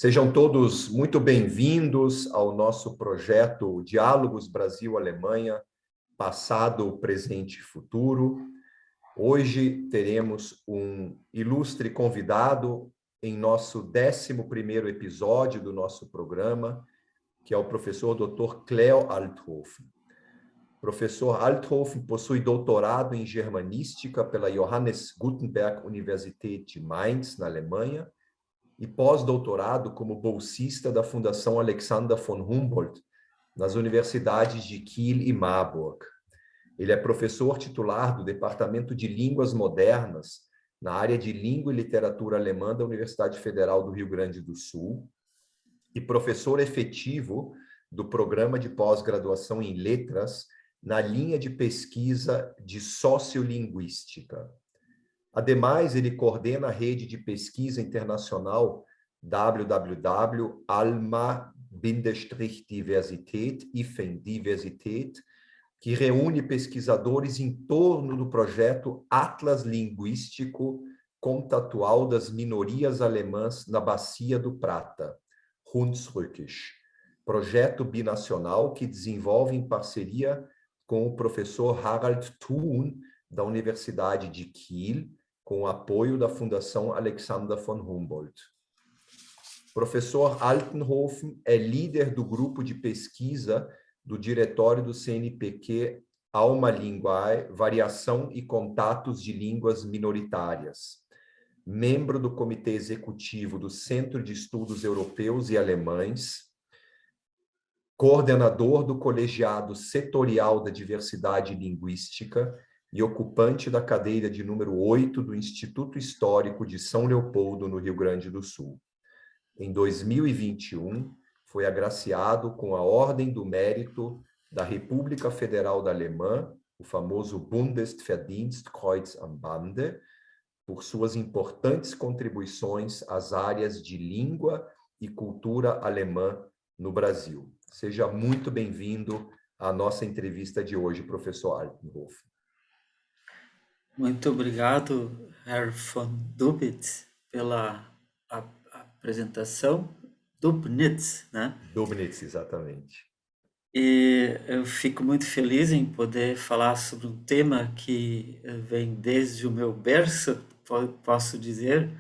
Sejam todos muito bem-vindos ao nosso projeto Diálogos Brasil-Alemanha, passado, presente e futuro. Hoje teremos um ilustre convidado em nosso 11º episódio do nosso programa, que é o professor Dr. Cleo Althofen. O professor Althofen possui doutorado em Germanística pela Johannes Gutenberg Universität de Mainz, na Alemanha, e pós-doutorado como bolsista da Fundação Alexander von Humboldt nas universidades de Kiel e Marburg. Ele é professor titular do Departamento de Línguas Modernas na área de Língua e Literatura Alemã da Universidade Federal do Rio Grande do Sul e professor efetivo do Programa de Pós-Graduação em Letras na linha de pesquisa de Sociolinguística. Ademais, ele coordena a rede de pesquisa internacional www.alma-Diversität, que reúne pesquisadores em torno do projeto Atlas Linguístico Contatual das Minorias Alemãs na Bacia do Prata, Hunsrückisch, projeto binacional que desenvolve em parceria com o professor Harald Thun, da Universidade de Kiel, com o apoio da Fundação Alexander von Humboldt. Professor Althofen é líder do grupo de pesquisa do diretório do CNPq Alma Linguae, Variação e Contatos de Línguas Minoritárias, membro do Comitê Executivo do Centro de Estudos Europeus e Alemães, coordenador do Colegiado Setorial da Diversidade Linguística e ocupante da cadeira de número 8 do Instituto Histórico de São Leopoldo, no Rio Grande do Sul. Em 2021, foi agraciado com a Ordem do Mérito da República Federal da Alemanha, o famoso Bundesverdienstkreuz am Bande, por suas importantes contribuições às áreas de língua e cultura alemã no Brasil. Seja muito bem-vindo à nossa entrevista de hoje, professor Althofen. Muito obrigado, Herr von Dubitz, pela apresentação. Dubnitz, né? Dubnitz, exatamente. E eu fico muito feliz em poder falar sobre um tema que vem desde o meu berço, posso dizer,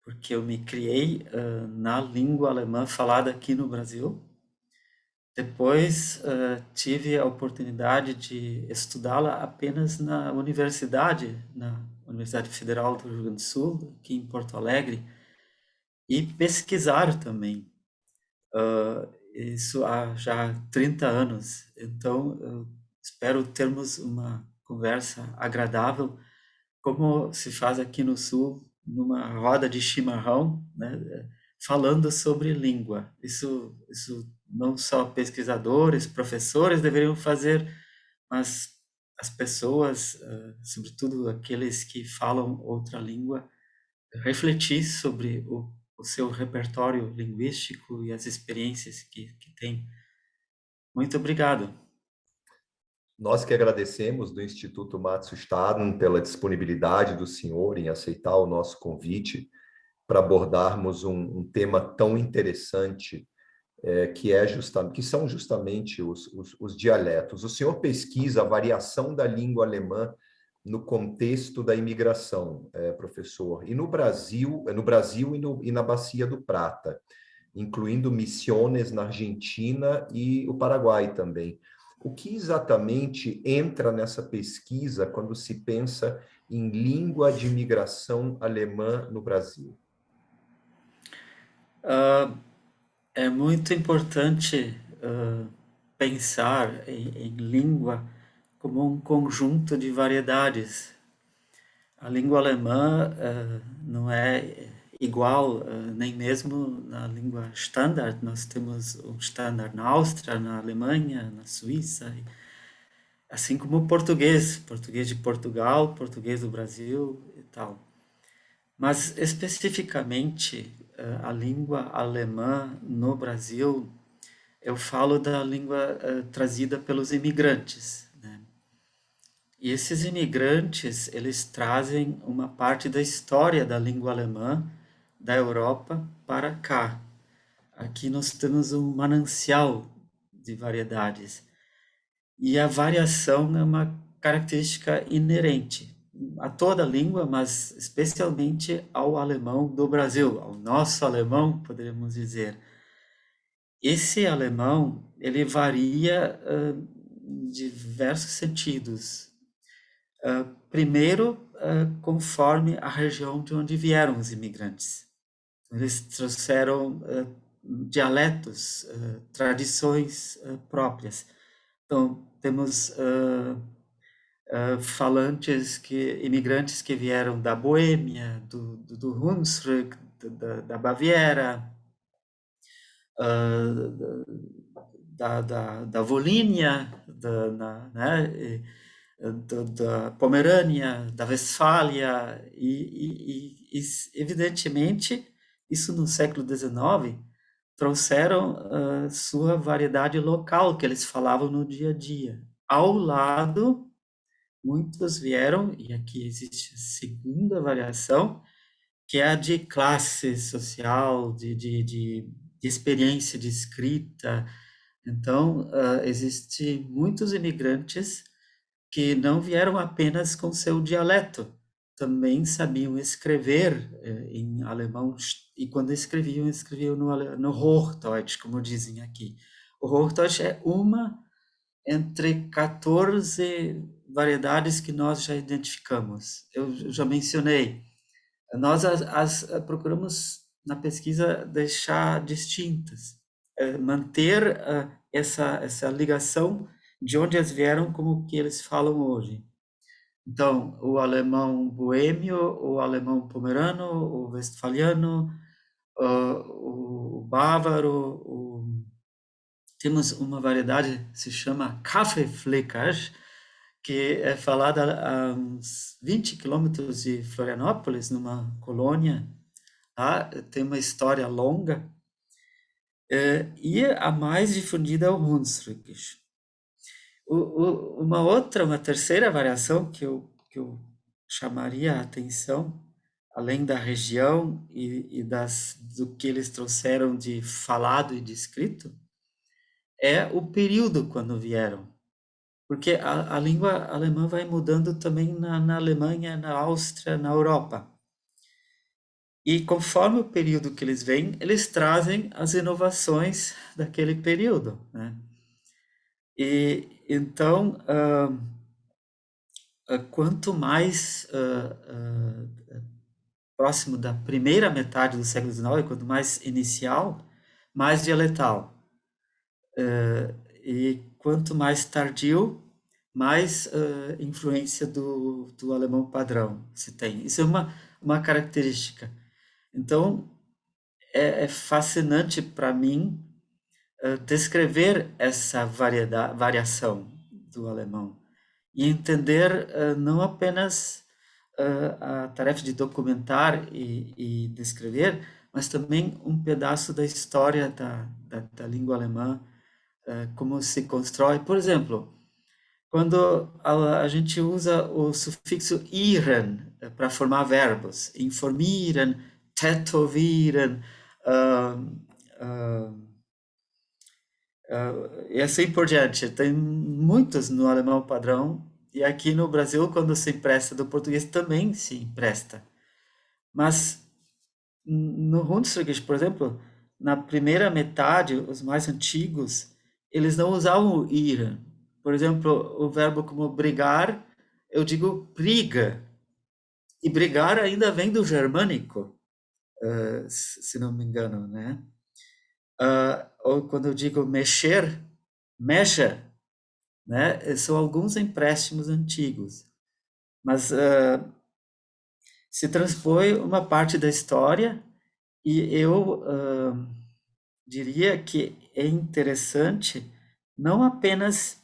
porque eu me criei na língua alemã falada aqui no Brasil. Depois tive a oportunidade de estudá-la apenas na Universidade Federal do Rio Grande do Sul, aqui em Porto Alegre, e pesquisar também. Isso há já 30 anos. Então, eu espero termos uma conversa agradável, como se faz aqui no Sul, numa roda de chimarrão, né? Falando sobre língua. Isso não só pesquisadores, professores deveriam fazer, mas as pessoas, sobretudo aqueles que falam outra língua, refletir sobre o seu repertório linguístico e as experiências que tem. Muito obrigado. Nós que agradecemos do Instituto Matsustaden pela disponibilidade do senhor em aceitar o nosso convite para abordarmos um tema tão interessante, que são justamente os dialetos. O senhor pesquisa a variação da língua alemã no contexto da imigração, professor, e no Brasil e na Bacia do Prata, incluindo Misiones na Argentina e o Paraguai também. O que exatamente entra nessa pesquisa quando se pensa em língua de imigração alemã no Brasil? É muito importante pensar em língua como um conjunto de variedades. A língua alemã não é igual nem mesmo na língua standard. Nós temos o standard na Áustria, na Alemanha, na Suíça, assim como o português de Portugal, português do Brasil e tal. Mas especificamente a língua alemã no Brasil, eu falo da língua trazida pelos imigrantes, né? E esses imigrantes, eles trazem uma parte da história da língua alemã da Europa para cá. aqui nós temos um manancial de variedades. E a variação é uma característica inerente a toda língua, mas especialmente ao alemão do Brasil, ao nosso alemão, poderíamos dizer. Esse alemão, ele varia em diversos sentidos. Primeiro, conforme a região de onde vieram os imigrantes. Eles trouxeram dialetos, tradições próprias. Então, temos imigrantes que vieram da Boêmia, do Hunsrück, da Baviera, da Volínia, né, da Pomerânia, da Westfália, e evidentemente, isso no século XIX, trouxeram sua variedade local, que eles falavam no dia a dia. Ao lado, muitos vieram, e aqui existe a segunda variação, que é a de classe social, de experiência de escrita. Então, existem muitos imigrantes que não vieram apenas com seu dialeto, também sabiam escrever em alemão, e quando escreviam no Hochdeutsch, como dizem aqui. O Hochdeutsch é uma entre 14 variedades que nós já identificamos. Eu já mencionei. Nós as procuramos, na pesquisa, deixar distintas, manter essa ligação de onde eles vieram com o que eles falam hoje. Então, o alemão boêmio, o alemão pomerano, o westfaliano, o bávaro, temos uma variedade que se chama Kaffeefleckers, que é falada a uns 20 quilômetros de Florianópolis, numa colônia. Lá tem uma história longa. E a mais difundida é o Hunsrückisch. Uma terceira variação que eu chamaria a atenção, além da região e do que eles trouxeram de falado e de escrito, é o período quando vieram. Porque a língua alemã vai mudando também na Alemanha, na Áustria, na Europa. E conforme o período que eles vêm, eles trazem as inovações daquele período, né? E então, quanto mais próximo da primeira metade do século XIX, quanto mais inicial, mais dialetal. E quanto mais tardio, mais influência do alemão padrão se tem. Isso é uma característica. Então, é fascinante para mim descrever essa variação do alemão e entender não apenas a tarefa de documentar e descrever, mas também um pedaço da história da língua alemã, como se constrói. Por exemplo, quando a gente usa o sufixo iren para formar verbos, informieren, tätowieren, e assim por diante. Tem muitos no alemão padrão, e aqui no Brasil, quando se empresta do português, também se empresta. Mas no Hunsrückisch, por exemplo, na primeira metade, os mais antigos, eles não usavam o iren. Por exemplo, o verbo como brigar, eu digo briga. E brigar ainda vem do germânico, se não me engano, né? Ou quando eu digo mexer, mexa, né? São alguns empréstimos antigos. Mas se transpõe uma parte da história e eu diria que é interessante não apenas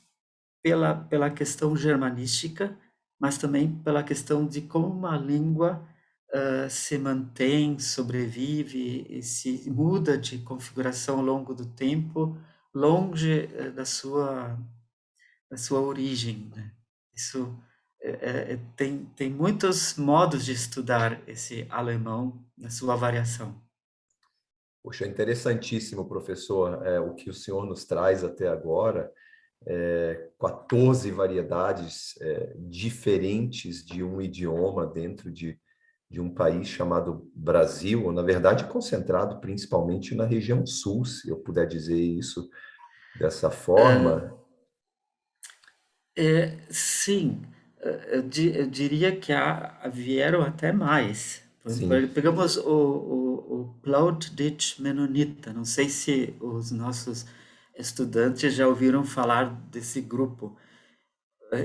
pela questão germanística, mas também pela questão de como uma língua se mantém, sobrevive e se muda de configuração ao longo do tempo, longe da sua origem, né? Isso tem muitos modos de estudar esse alemão na sua variação. Poxa, é interessantíssimo, professor, o que o senhor nos traz até agora. 14 variedades diferentes de um idioma dentro de um país chamado Brasil, na verdade concentrado principalmente na região sul, se eu puder dizer isso dessa forma. Sim, eu diria que vieram até mais. Sim, Pegamos o Plautditch Menonita. Não sei se os nossos estudantes já ouviram falar desse grupo.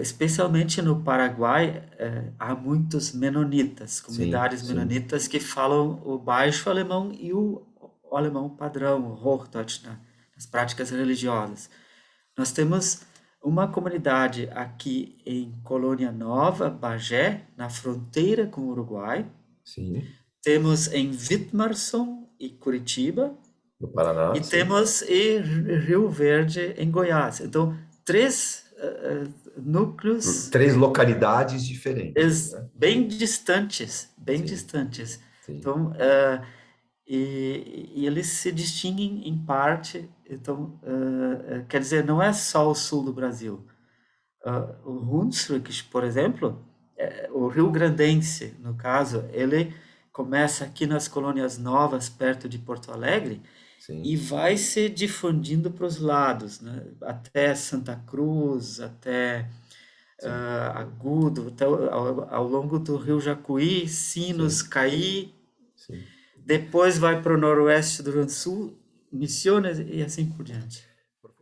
Especialmente no Paraguai, há muitos menonitas, sim, comunidades sim, menonitas que falam o baixo alemão e o alemão padrão, o Hochdeutsch, nas práticas religiosas. Nós temos uma comunidade aqui em Colônia Nova, Bagé, na fronteira com o Uruguai. sim, Temos em Whitmarçom e Curitiba. no Paraná, E sim, temos em Rio Verde, em Goiás. Então, três núcleos três localidades diferentes, né? bem distantes, bem Sim, distantes. sim, Então, e eles se distinguem em parte. Então, quer dizer, não é só o sul do Brasil. O Hunsrück, por exemplo, o Rio Grandense, no caso, ele começa aqui nas Colônias Novas, perto de Porto Alegre, e sim, vai se difundindo para os lados, né? Até Santa Cruz, até sim, Agudo, até ao longo do Rio Jacuí, Sinos, sim, Caí, sim. depois vai para o noroeste do Rio Grande do Sul, Misiones e assim por diante.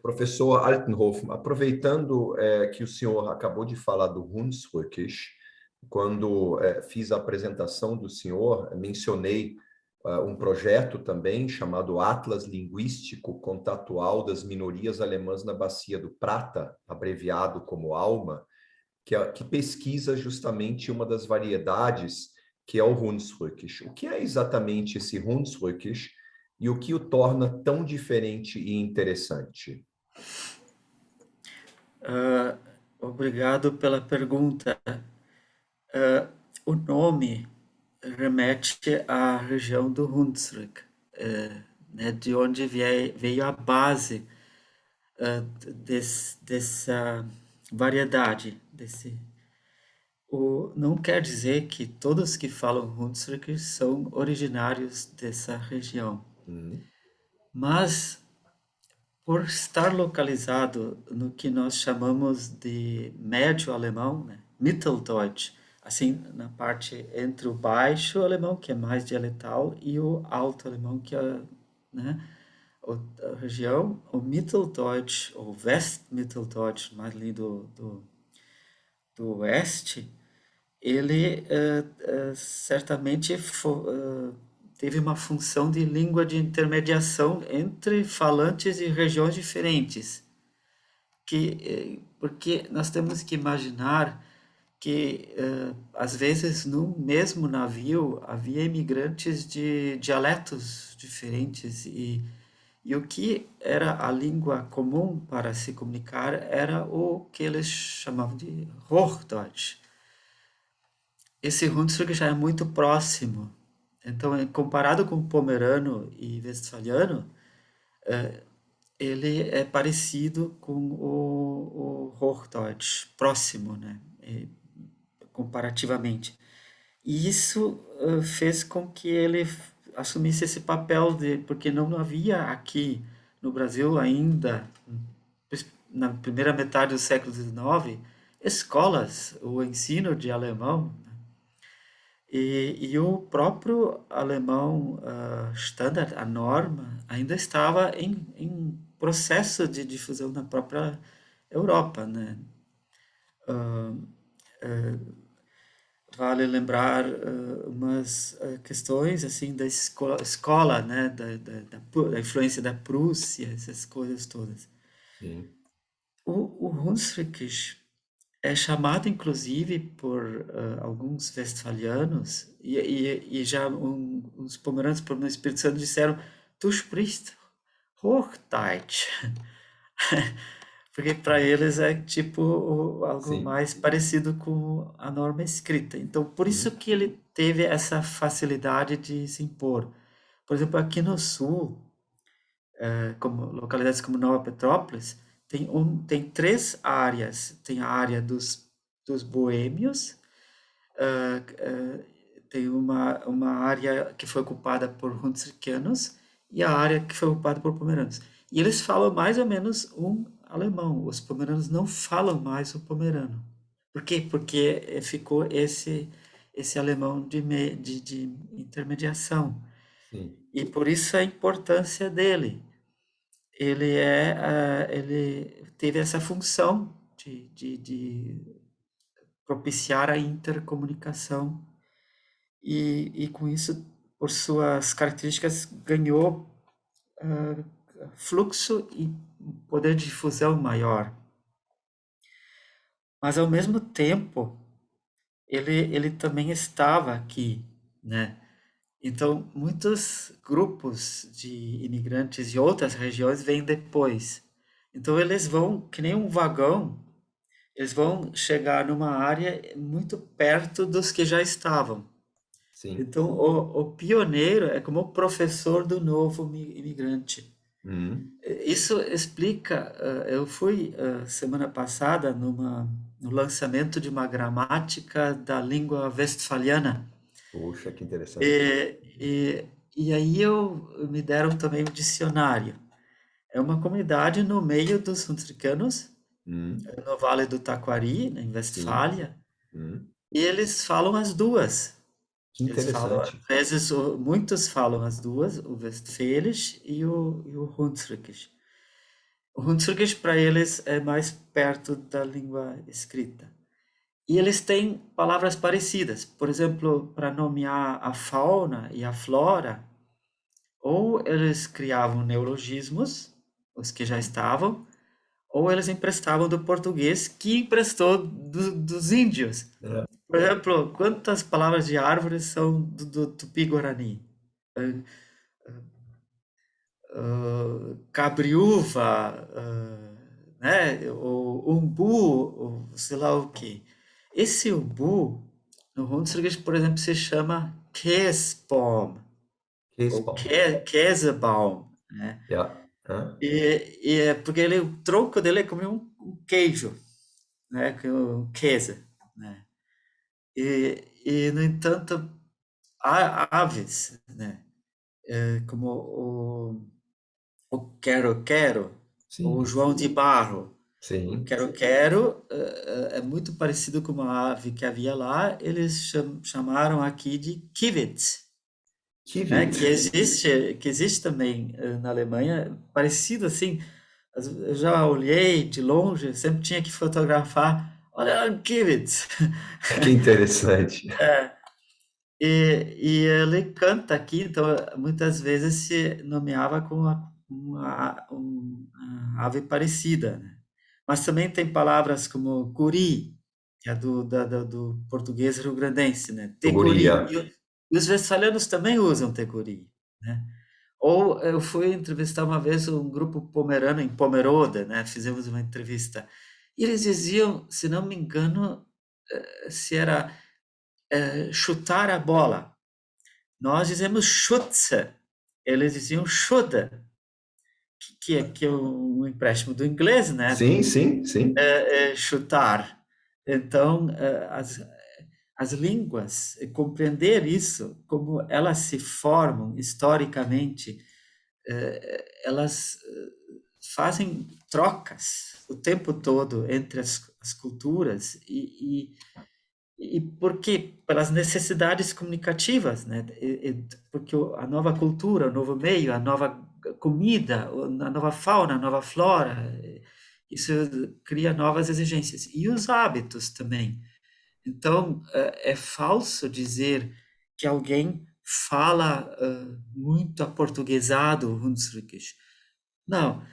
Professor Altenhof, aproveitando que o senhor acabou de falar do Hunsrückisch, quando fiz a apresentação do senhor, mencionei um projeto também chamado Atlas Linguístico Contatual das Minorias Alemãs na Bacia do Prata, abreviado como ALMA, que pesquisa justamente uma das variedades, que é o Hunsrückisch. O que é exatamente esse Hunsrückisch e o que o torna tão diferente e interessante? Obrigado pela pergunta. O nome remete à região do Hunsrück, né, de onde veio a base dessa variedade. Não quer dizer que todos que falam Hunsrück são originários dessa região, Uhum. mas por estar localizado no que nós chamamos de médio alemão, né, Mitteldeutsch, assim, na parte entre o baixo alemão, que é mais dialetal, e o alto alemão, que é, né, a região, o Mitteldeutsch, ou Westmitteldeutsch, mais ali do oeste, ele certamente teve uma função de língua de intermediação entre falantes e regiões diferentes, porque nós temos que imaginar que às vezes no mesmo navio havia imigrantes de dialetos diferentes e o que era a língua comum para se comunicar era o que eles chamavam de Hochdeutsch. Esse Hunsrück já é muito próximo. Então, comparado com o pomerano e westfaliano, ele é parecido com o Hochdeutsch, próximo, né? Comparativamente. E isso fez com que ele assumisse esse papel porque não havia aqui no Brasil ainda, na primeira metade do século XIX, escolas, o ensino de alemão. E o próprio alemão standard, a norma, ainda estava em processo de difusão na própria Europa, né? Vale lembrar umas questões assim da escola, né? Da influência da Prússia, essas coisas todas. Sim, O Hunsrückisch é chamado, inclusive, por alguns westfalianos, e já uns pomerâneos no Espírito Santo disseram: Tu sprichst Hochdeutsch. Porque para eles é tipo algo sim, mais parecido com a norma escrita. Então, por isso sim, que ele teve essa facilidade de se impor. por exemplo, aqui no sul, como localidades como Nova Petrópolis, tem três áreas. Tem a área dos boêmios, tem uma área que foi ocupada por hunsrückianos e a área que foi ocupada por pomeranos. E eles falam mais ou menos um alemão. Os pomeranos não falam mais o pomerano. Por quê? Porque ficou esse alemão de intermediação. Sim. E por isso a importância dele. Ele teve essa função de propiciar a intercomunicação e com isso, por suas características, ganhou fluxo e poder de difusão maior. Mas, ao mesmo tempo, ele também estava aqui, né? Então, muitos grupos de imigrantes de outras regiões vêm depois. Então, eles vão, que nem um vagão, eles vão chegar numa área muito perto dos que já estavam. Sim. Então, o pioneiro é como o professor do novo imigrante. Uhum. Isso explica. Eu fui semana passada no lançamento de uma gramática da língua westfaliana. Puxa, que interessante. E, e, e aí me deram também um dicionário. É uma comunidade no meio dos hunsrückianos, Uhum. no Vale do Taquari, em Sim. Westfália, Uhum. e eles falam as duas. Que Eles falam, às interessante. vezes, muitos falam as duas, o Westfälisch e o Hunsrückisch. O Hunsrückisch para eles é mais perto da língua escrita. E eles têm palavras parecidas. Por exemplo, para nomear a fauna e a flora, ou eles criavam neologismos, os que já estavam, ou eles emprestavam do português, que emprestou dos índios. É. Por exemplo, quantas palavras de árvores são do Tupi-Guarani? Cabriúva, né? O umbu, sei lá o quê. Esse umbu, no Hunsrück, por exemplo, se chama Käsbaum, ou Respawn. Käsebaum, né? Yeah. Hã? E é porque o tronco dele é como um queijo, né? Que é um Käse, né? No entanto, há aves, né? Como o quero-quero, ou o Sim. João de Barro. O Sim. quero-quero é muito parecido com uma ave que havia lá, eles chamaram aqui de kivit, né? Kivit. Que existe também na Alemanha, parecido assim. Eu já olhei de longe, sempre tinha que fotografar. Olha, um kivit! Que interessante. E ele canta aqui, então muitas vezes se nomeava com uma ave parecida, né? Mas também tem palavras como curi, que é do português rio-grandense, né? Tuguria. Tecuri. E os westfalianos também usam tecuri, né? Ou eu fui entrevistar uma vez um grupo pomerano em Pomerode, né? Fizemos uma entrevista. E eles diziam, se não me engano, se era chutar a bola. Nós dizemos Schutze, eles diziam Schude, que é um empréstimo do inglês, né? Sim, sim, sim. Chutar. Então, as línguas, compreender isso, como elas se formam historicamente, elas fazem trocas o tempo todo entre as culturas e por quê? Pelas necessidades comunicativas, né? Porque a nova cultura, o novo meio, a nova comida, a nova fauna, a nova flora, isso cria novas exigências. E os hábitos também. Então, é falso dizer que alguém fala muito aportuguesado o Hunsrückisch. Não,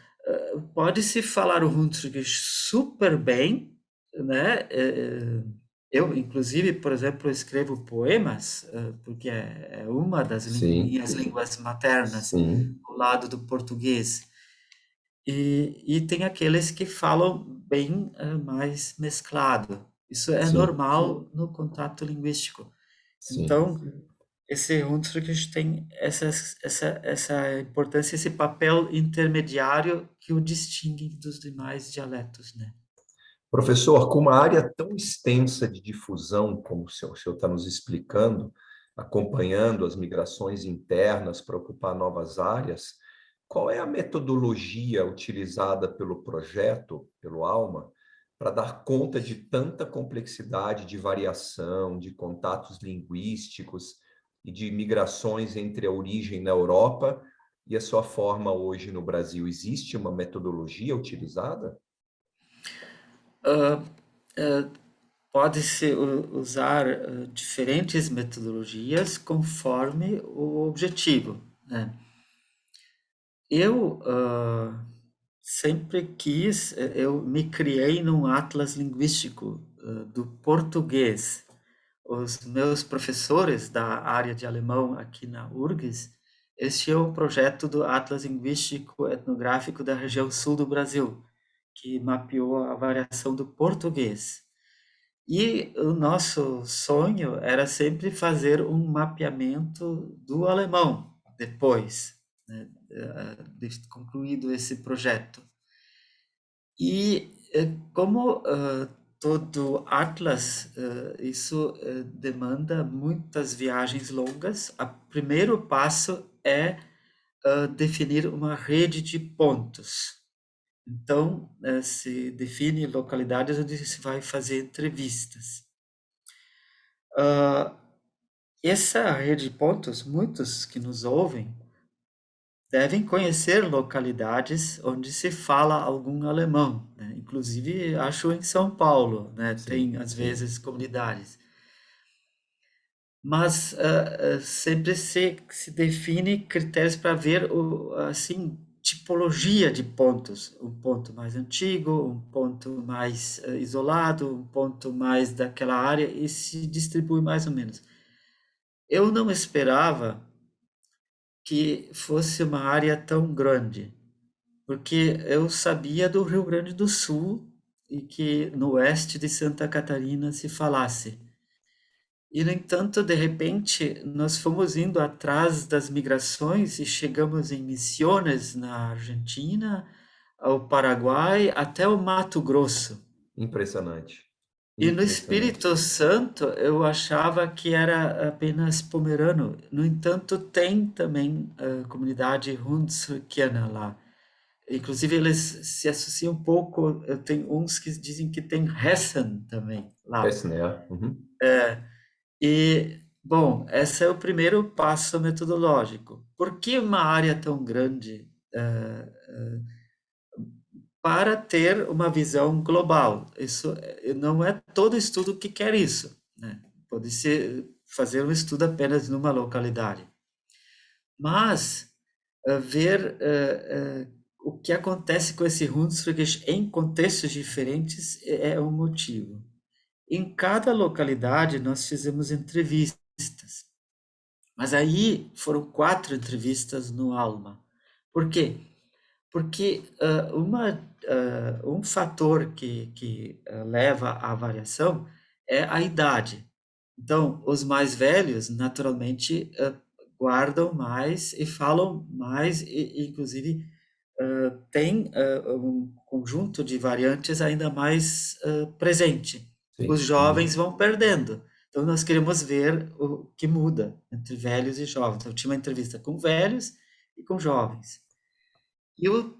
pode-se falar o Hunsrückisch super bem, né? Eu, inclusive, por exemplo, escrevo poemas, porque é uma das Sim, minhas línguas maternas, sim, ao lado do português. E tem aqueles que falam bem mais mesclado. Isso é sim, normal no contato linguístico. sim. Então, esse Hunsrück tem essa importância, esse papel intermediário que o distingue dos demais dialetos, né? Professor, com uma área tão extensa de difusão, como o senhor está nos explicando, acompanhando as migrações internas para ocupar novas áreas, qual é a metodologia utilizada pelo projeto, pelo ALMA, para dar conta de tanta complexidade de variação, de contatos linguísticos e de migrações entre a origem na Europa e a sua forma hoje no Brasil? Existe uma metodologia utilizada? Ah, ah, Pode-se usar diferentes metodologias conforme o objetivo, né? Eu sempre quis, eu me criei num atlas linguístico do português. Os meus professores da área de alemão aqui na URGS, este é o projeto do Atlas Linguístico Etnográfico da região sul do Brasil, que mapeou a variação do português. E o nosso sonho era sempre fazer um mapeamento do alemão depois, né, de concluído esse projeto. E como todo atlas, isso demanda muitas viagens longas, o primeiro passo é definir uma rede de pontos. Então, se define localidades onde se vai fazer entrevistas. Essa rede de pontos, muitos que nos ouvem devem conhecer localidades onde se fala algum alemão, né? Inclusive, acho em São Paulo, né? Tem, Sim, às sim. vezes, comunidades. Mas sempre se define critérios para ver, assim, tipologia de pontos. Um ponto mais antigo, um ponto mais isolado, um ponto mais daquela área, e se distribui mais ou menos. Eu não esperava que fosse uma área tão grande, porque eu sabia do Rio Grande do Sul e que no oeste de Santa Catarina se falasse. E, no entanto, de repente, nós fomos indo atrás das migrações e chegamos em Misiones, na Argentina, ao Paraguai, até o Mato Grosso. Impressionante. E no Impressionante. Espírito Santo eu achava que era apenas pomerano. No entanto, tem também a comunidade Hunsrückiana lá. Inclusive, eles se associam um pouco. Eu tenho uns que dizem que tem Hessen também lá. Pessner. Uhum. E, bom, esse é o primeiro passo metodológico. Por que uma área tão grande? Para ter uma visão global. Isso não é todo estudo que quer isso, né? Pode ser fazer um estudo apenas numa localidade. Mas ver o que acontece com esse Hunsrück em contextos diferentes é um motivo. Em cada localidade nós fizemos entrevistas, mas aí foram 4 entrevistas no Alma. Por quê? Porque um fator que leva à variação é a idade. Então, os mais velhos, naturalmente, guardam mais e falam mais, e inclusive, tem um conjunto de variantes ainda mais presente. Os Sim. jovens Uhum. vão perdendo. Então, nós queremos ver o que muda entre velhos e jovens. Eu tinha uma entrevista com velhos e com jovens. E o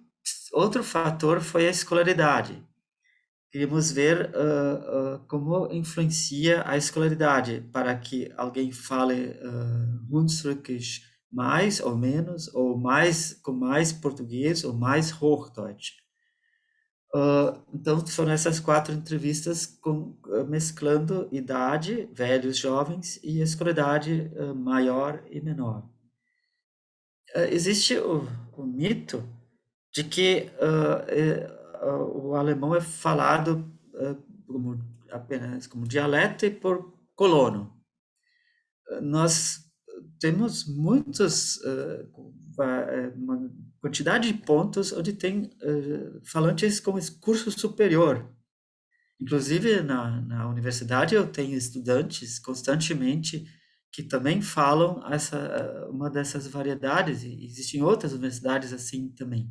outro fator foi a escolaridade. Queríamos ver como influencia a escolaridade para que alguém fale Hunsrückisch mais ou menos, ou mais com mais português, ou mais Hochdeutsch. Então, foram essas 4 entrevistas mesclando idade, velhos, jovens, e escolaridade maior e menor. Existe o mito de que o alemão é falado apenas como dialeto e por colono. Nós temos muitos, uma quantidade de pontos onde tem falantes com curso superior. Inclusive, na universidade, eu tenho estudantes constantemente que também falam uma dessas variedades, e existem outras universidades assim também.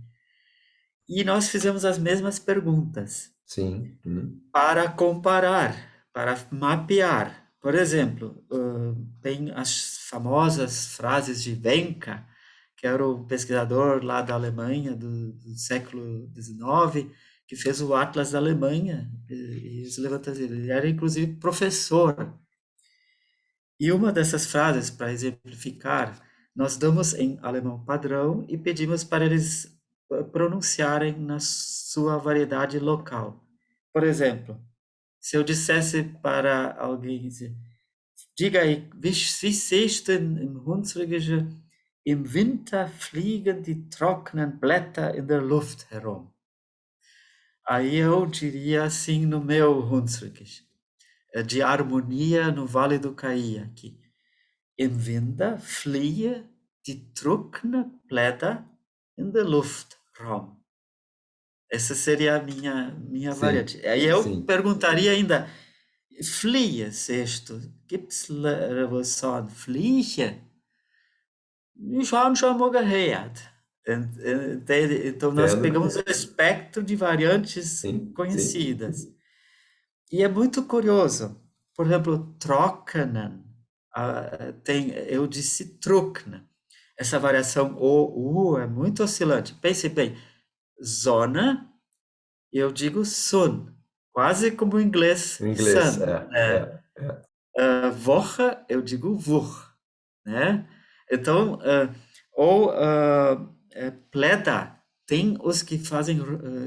E nós fizemos as mesmas perguntas Sim. para comparar, para mapear. Por exemplo, tem as famosas frases de Wenka, que era um pesquisador lá da Alemanha do século XIX, que fez o Atlas da Alemanha, e os levantas, ele era inclusive professor. E uma dessas frases, para exemplificar, nós damos em alemão padrão e pedimos para eles pronunciarem na sua variedade local. Por exemplo, se eu dissesse para alguém, diga aí, wie siehst du im Hunsrückische, im Winter fliegen die trockenen Blätter in der Luft herum. Aí eu diria assim no meu Hunsrückisch, de harmonia no Vale do Caí aqui. Im Winter fliegen die trockenen Blätter in der Luftraum. Essa seria a minha Sim, variante. Aí eu sim. perguntaria ainda, Fliehe, siehst du? Gibt's Revolution? Fliehe? Ich habe schon mal gehört. Entende? Então, nós Entendo. pegamos o espectro de variantes Sim, sim. conhecidas. E é muito curioso. Por exemplo, trocknen, eu disse trocknen. Essa variação O, U é muito oscilante. Pense bem, zona, eu digo sun, quase como o inglês Em inglês, sun. Woche, eu digo Woche, né? Então, pleda, tem os que fazem,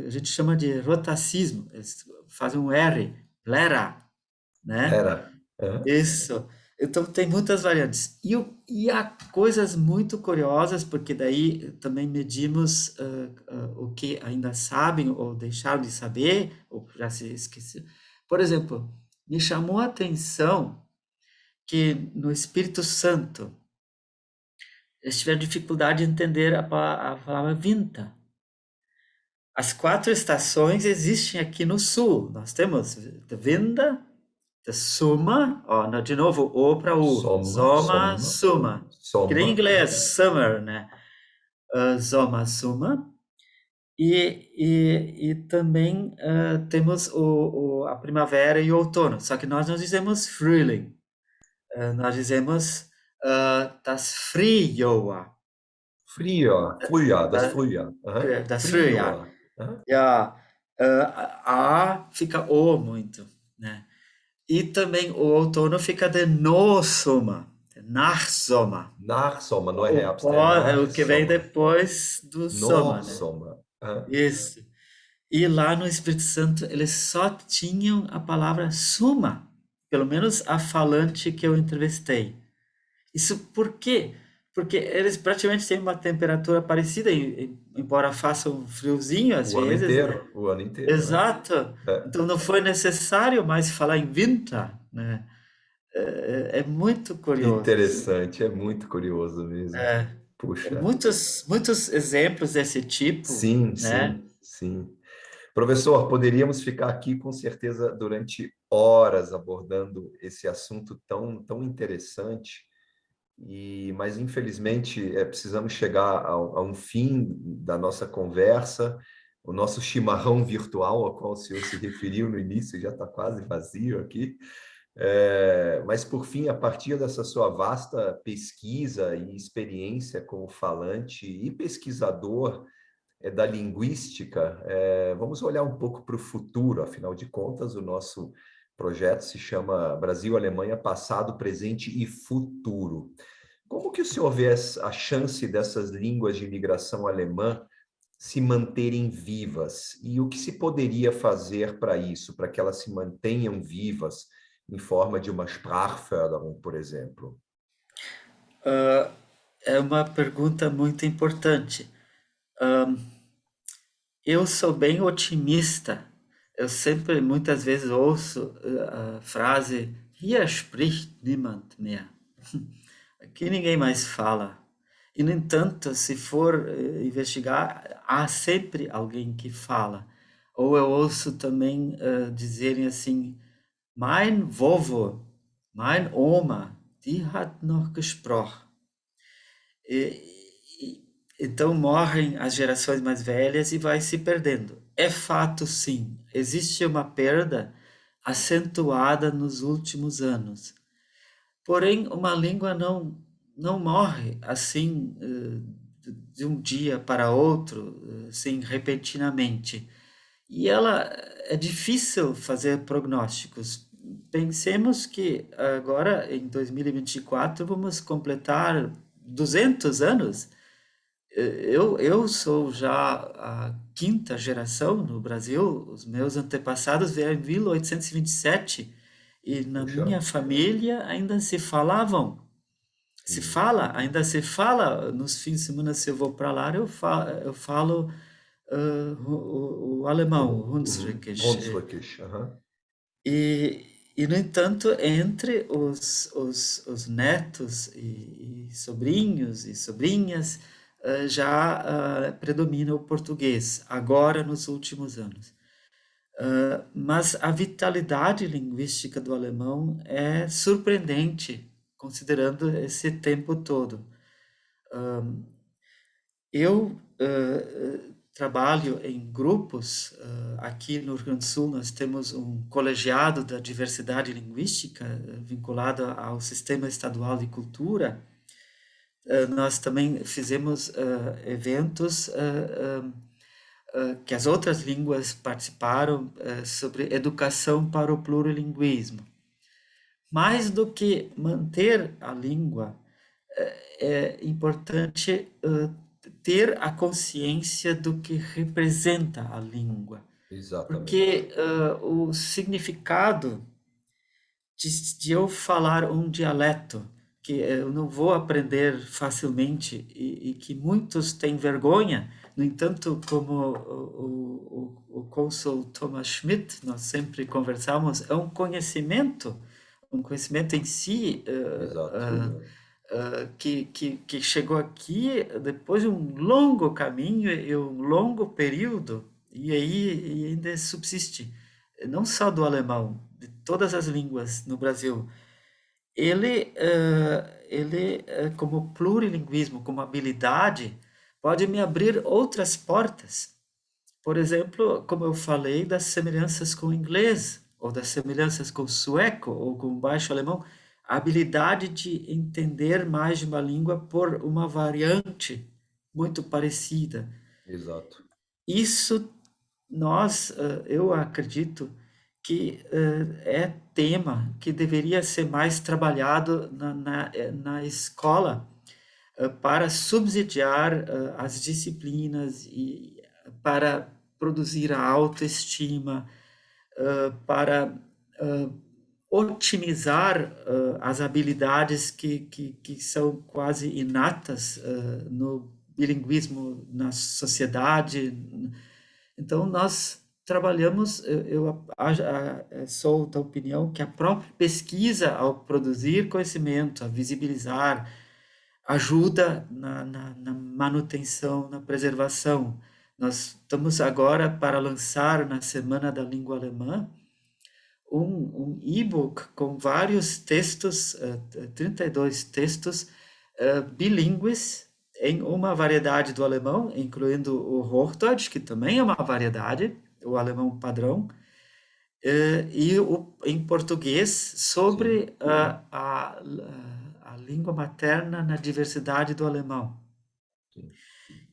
a gente chama de rotacismo, eles fazem um R, plera, né? Era. Isso. Então, tem muitas variantes. E há coisas muito curiosas, porque daí também medimos o que ainda sabem ou deixaram de saber, ou já se esqueceu. Por exemplo, me chamou a atenção que no Espírito Santo eles tiveram dificuldade de entender a palavra vinta. As 4 estações existem aqui no sul. Nós temos de vinda, de suma, ó, de novo, o para u, Soma, zoma, soma, suma. Que nem em soma. inglês, summer, né? Zoma, suma. E também temos a primavera e o outono. Só que nós não dizemos Frühling. Nós dizemos das Frühjahr. Frühjahr, Frühjahr, das Da, Frühjahr. das Frühjahr. Frühjahr. Aham. Ja, a fica o muito, né? E também o outono fica de no Sommer, de Nachsommer. Nachsommer, não é O Herbst, é pó é o que vem Nachsommer. depois do Sommer, né? Norsommer. Aham. Isso. E lá no Espírito Santo eles só tinham a palavra suma, pelo menos a falante que eu entrevistei. Isso por quê? Porque eles praticamente têm uma temperatura parecida, embora faça um friozinho às vezes, né? O ano inteiro, né? Exato. É. Então não foi necessário mais falar em winter, né? É muito Que curioso, assim. interessante, é muito curioso mesmo. Puxa. Muitos exemplos desse tipo, Sim, né? sim, sim. Professor, poderíamos ficar aqui com certeza durante horas abordando esse assunto tão interessante, mas infelizmente precisamos chegar a um fim da nossa conversa. O nosso chimarrão virtual, ao qual o senhor se referiu no início, já está quase vazio aqui. Mas, por fim, a partir dessa sua vasta pesquisa e experiência como falante e pesquisador da linguística, vamos olhar um pouco para o futuro. Afinal de contas, o nosso projeto se chama Brasil-Alemanha, Passado, Presente e Futuro. Como que o senhor vê a chance dessas línguas de imigração alemã se manterem vivas? E o que se poderia fazer para isso, para que elas se mantenham vivas em forma de uma Sprachförderung, por exemplo? É uma pergunta muito importante. Eu sou bem otimista. Eu sempre, muitas vezes, ouço a frase: Hier spricht niemand mehr. Aqui ninguém mais fala. E, no entanto, se for investigar, há sempre alguém que fala. Ou eu ouço também dizerem assim: Mein Vovô, mein Oma. die hat noch gesprochen. Então morrem as gerações mais velhas e vai se perdendo. É fato, sim, existe uma perda acentuada nos últimos anos. Porém, uma língua não morre assim de um dia para outro, assim, repentinamente. E ela é difícil fazer prognósticos. Pensemos que agora, em 2024, vamos completar 200 anos. Eu sou já a quinta geração no Brasil, os meus antepassados vieram em 1827 e na Puxa, minha família ainda ainda se fala nos fins de semana, se eu vou para lá, eu falo o alemão, o Hunsrückisch. Hunsrückisch, aham. E, no entanto, entre os netos e sobrinhos e sobrinhas, já predomina o português, agora nos últimos anos. Mas a vitalidade linguística do alemão é surpreendente, considerando esse tempo todo. Eu trabalho em grupos, aqui no Rio Grande do Sul nós temos um colegiado da diversidade linguística vinculado ao Sistema Estadual de Cultura. Nós também fizemos eventos que as outras línguas participaram sobre educação para o plurilinguismo. Mais do que manter a língua, é importante ter a consciência do que representa a língua, Exatamente. porque o significado de eu falar um dialeto que eu não vou aprender facilmente e que muitos têm vergonha, no entanto, como o cônsul Thomas Schmidt, nós sempre conversamos, é um conhecimento em si, Exato. que chegou aqui depois de um longo caminho e um longo período, e aí ainda subsiste, não só do alemão, de todas as línguas no Brasil. Ele como plurilinguismo, como habilidade, pode me abrir outras portas. Por exemplo, como eu falei, das semelhanças com o inglês, ou das semelhanças com o sueco, ou com o baixo alemão, a habilidade de entender mais de uma língua por uma variante muito parecida. Exato. Isso eu acredito que é tema que deveria ser mais trabalhado na escola para subsidiar as disciplinas e para produzir a autoestima, para otimizar as habilidades que são quase inatas no bilinguismo na sociedade. Então, nós trabalhamos, eu sou da opinião que a própria pesquisa, ao produzir conhecimento, a visibilizar, ajuda na manutenção, na preservação. Nós estamos agora para lançar, na Semana da Língua Alemã, um e-book com vários textos, 32 textos bilíngues, em uma variedade do alemão, incluindo o Hochdeutsch, que também é uma variedade, o alemão padrão, e em português sobre a língua materna na diversidade do alemão. Sim.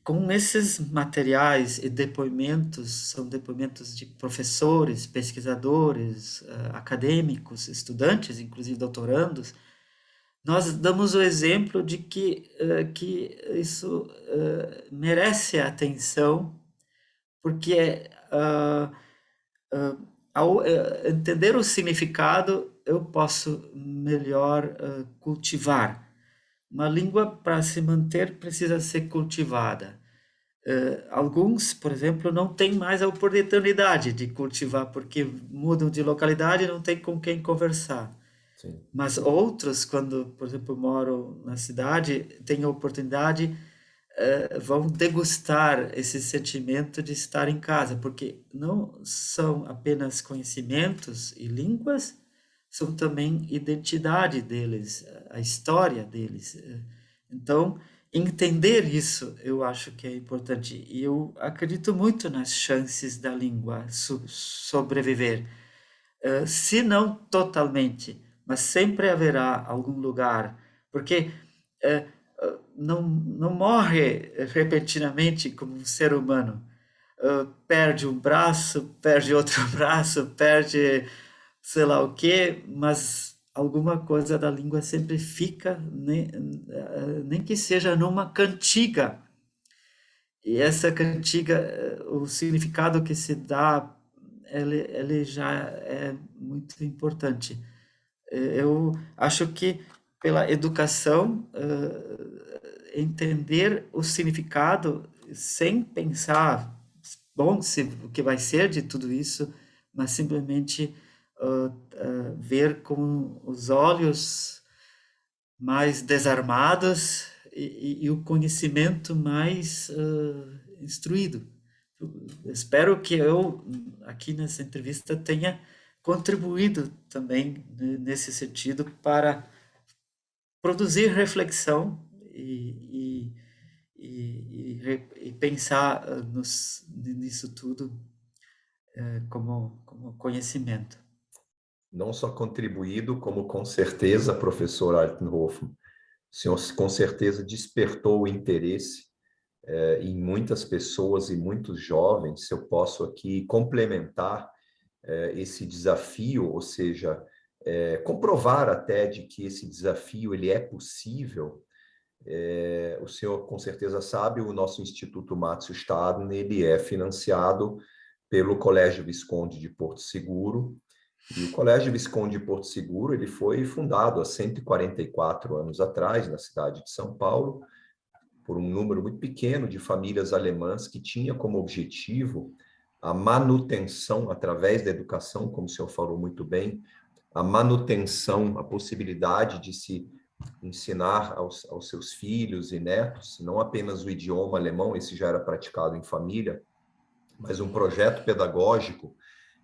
Com esses materiais e depoimentos, são depoimentos de professores, pesquisadores, acadêmicos, estudantes, inclusive doutorandos, nós damos o exemplo de que isso merece atenção, porque ao entender o significado, eu posso melhor cultivar. Uma língua, para se manter, precisa ser cultivada. Alguns, por exemplo, não têm mais a oportunidade de cultivar, porque mudam de localidade e não tem com quem conversar. Sim. Mas outros, quando, por exemplo, moram na cidade, têm a oportunidade, vão degustar esse sentimento de estar em casa, porque não são apenas conhecimentos e línguas, são também identidade deles, a história deles. Então, entender isso, eu acho que é importante. E eu acredito muito nas chances da língua sobreviver. Se não totalmente, mas sempre haverá algum lugar, porque não morre repentinamente como um ser humano. Perde um braço, perde outro braço, perde sei lá o quê, mas alguma coisa da língua sempre fica, nem que seja numa cantiga. E essa cantiga, o significado que se dá, ele já é muito importante. Eu acho que pela educação, entender o significado sem pensar, bom, o que vai ser de tudo isso, mas simplesmente ver com os olhos mais desarmados e o conhecimento mais instruído. Espero que eu, aqui nessa entrevista, tenha contribuído também nesse sentido para produzir reflexão e pensar nisso tudo como conhecimento. Não só contribuído, como com certeza, professor Altenhofen, o senhor com certeza despertou o interesse em muitas pessoas e muitos jovens. Se eu posso aqui complementar esse desafio, ou seja, comprovar até de que esse desafio ele é possível. O senhor com certeza sabe, o nosso Instituto Márcio Staden, ele é financiado pelo Colégio Visconde de Porto Seguro, e o Colégio Visconde de Porto Seguro ele foi fundado há 144 anos atrás, na cidade de São Paulo, por um número muito pequeno de famílias alemãs que tinha como objetivo a manutenção, através da educação, como o senhor falou muito bem, a manutenção, a possibilidade de se ensinar aos seus filhos e netos, não apenas o idioma alemão, esse já era praticado em família, mas um projeto pedagógico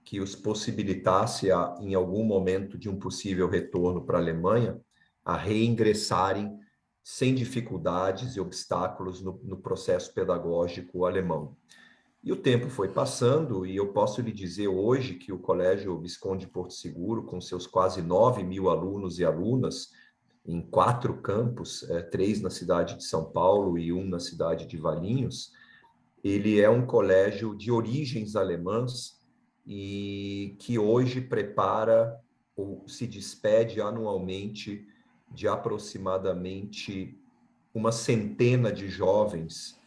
que os possibilitasse, em algum momento de um possível retorno para a Alemanha, a reingressarem sem dificuldades e obstáculos no processo pedagógico alemão. E o tempo foi passando, e eu posso lhe dizer hoje que o Colégio Visconde de Porto Seguro, com seus quase 9.000 alunos e alunas, em 4 campos, 3 na cidade de São Paulo e 1 na cidade de Valinhos, ele é um colégio de origens alemãs e que hoje prepara ou se despede anualmente de aproximadamente uma centena de jovens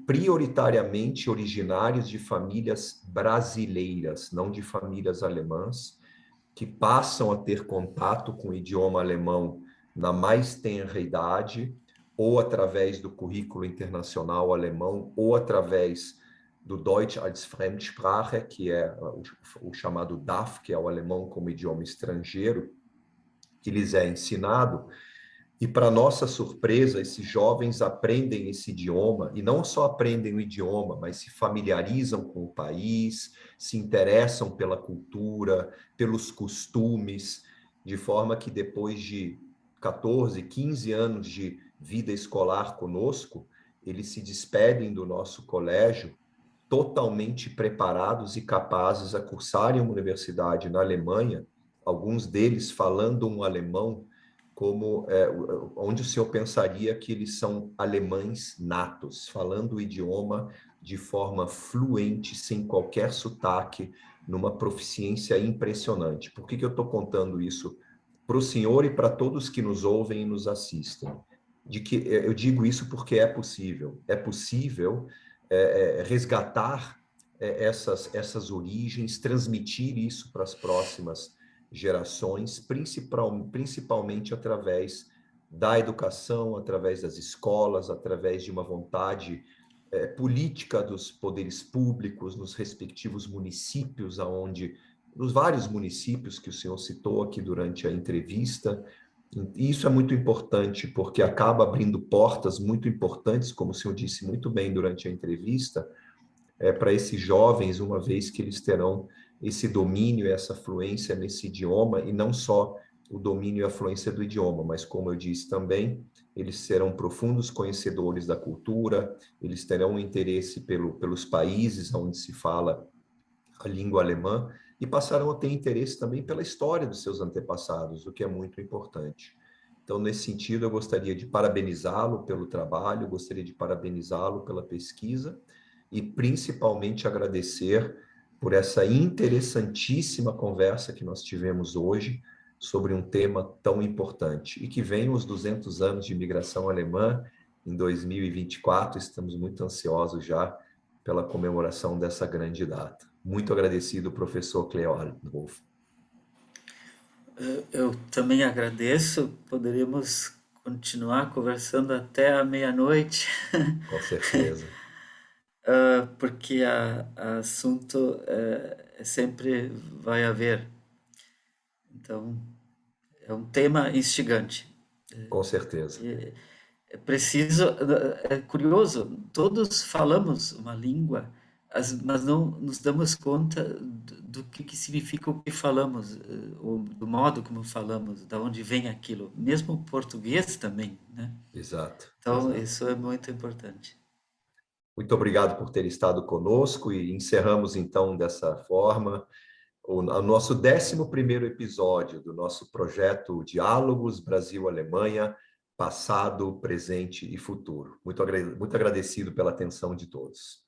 prioritariamente originários de famílias brasileiras, não de famílias alemãs, que passam a ter contato com o idioma alemão na mais tenra idade, ou através do currículo internacional alemão, ou através do Deutsch als Fremdsprache, que é o chamado DAF, que é o alemão como idioma estrangeiro, que lhes é ensinado. E, para nossa surpresa, esses jovens aprendem esse idioma, e não só aprendem o idioma, mas se familiarizam com o país, se interessam pela cultura, pelos costumes, de forma que depois de 14, 15 anos de vida escolar conosco, eles se despedem do nosso colégio totalmente preparados e capazes a cursarem uma universidade na Alemanha, alguns deles falando um alemão como onde o senhor pensaria que eles são alemães natos, falando o idioma de forma fluente, sem qualquer sotaque, numa proficiência impressionante. Por que eu estou contando isso para o senhor e para todos que nos ouvem e nos assistem? De que eu digo isso porque é possível resgatar essas origens, transmitir isso para as próximas gerações, principalmente através da educação, através das escolas, através de uma vontade política dos poderes públicos nos respectivos municípios, nos vários municípios que o senhor citou aqui durante a entrevista. E isso é muito importante, porque acaba abrindo portas muito importantes, como o senhor disse muito bem durante a entrevista, para esses jovens, uma vez que eles terão esse domínio, essa fluência nesse idioma, e não só o domínio e a fluência do idioma, mas, como eu disse também, eles serão profundos conhecedores da cultura, eles terão um interesse pelos países onde se fala a língua alemã e passarão a ter interesse também pela história dos seus antepassados, o que é muito importante. Então, nesse sentido, eu gostaria de parabenizá-lo pelo trabalho, gostaria de parabenizá-lo pela pesquisa e, principalmente, agradecer por essa interessantíssima conversa que nós tivemos hoje sobre um tema tão importante. E que venham os 200 anos de imigração alemã em 2024, estamos muito ansiosos já pela comemoração dessa grande data. Muito agradecido, professor Cleo Althoff. Eu também agradeço. Poderíamos continuar conversando até a meia-noite, Com certeza. porque assunto sempre vai haver. Então, é um tema instigante. Com certeza. É preciso, é curioso, todos falamos uma língua, mas não nos damos conta do que significa o que falamos, ou do modo como falamos, da onde vem aquilo. Mesmo o português também, né? Exato, Então, exato. isso é muito importante. Muito obrigado por ter estado conosco e encerramos então dessa forma o nosso 11º episódio do nosso projeto Diálogos Brasil-Alemanha, passado, presente e futuro. Muito agradecido pela atenção de todos.